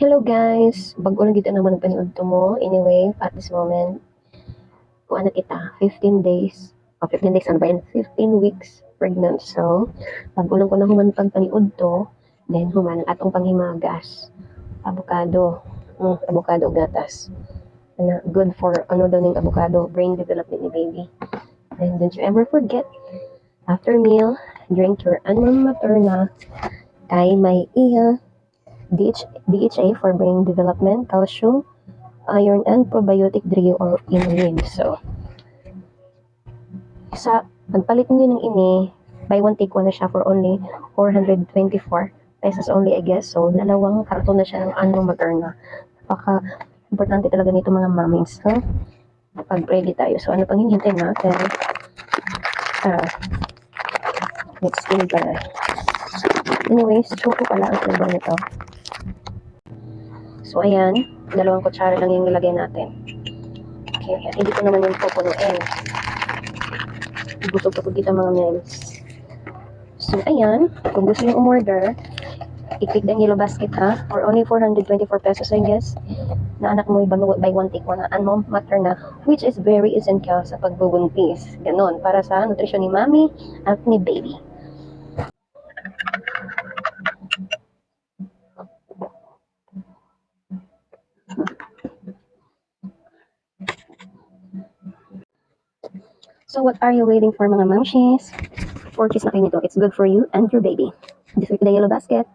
Hello guys! Bago lang dito naman ang paniudto mo. Anyway, at this moment, kuha na kita, 15 days. 15 days ano ba yun? 15 weeks pregnant. So, bago lang ko na human paniudto, then human ang atong panghimagas. Avocado. Avocado gatas. Good for, ano daw ng avocado, brain development ni baby. And don't you ever forget, after meal, drink your alma materna kay may DHA for brain development, calcium, iron, and probiotic trio or inulin. So, sa pagpalit nyo ng ini, buy one take one na siya for only 424 pesos only, I guess. So, dalawang karton na siya ng Alma Materna. Napaka importante talaga nito mga mommies, ha? Pag ready tayo. So, ano pang hinihintay natin? Next thing pala. Anyways, choco pala ang flavor nito. So, ayan. Dalawang kutsara lang yung nilagay natin. Okay, at hindi ko naman yung pupunuin. Busog po dito mga memes. So, ayan. Kung gusto nyo umorder, i-click the yellow basket ha. For only 424 pesos, I guess. Na anak mo ibanugot by one take one na Alma Materna, which is very essential sa pagbubuntis. Ganon, para sa nutrisyon ni mommy at ni baby. So, what are you waiting for mga mamshies? Purchase na kayo nito. It's good for you and your baby. Just click the yellow basket.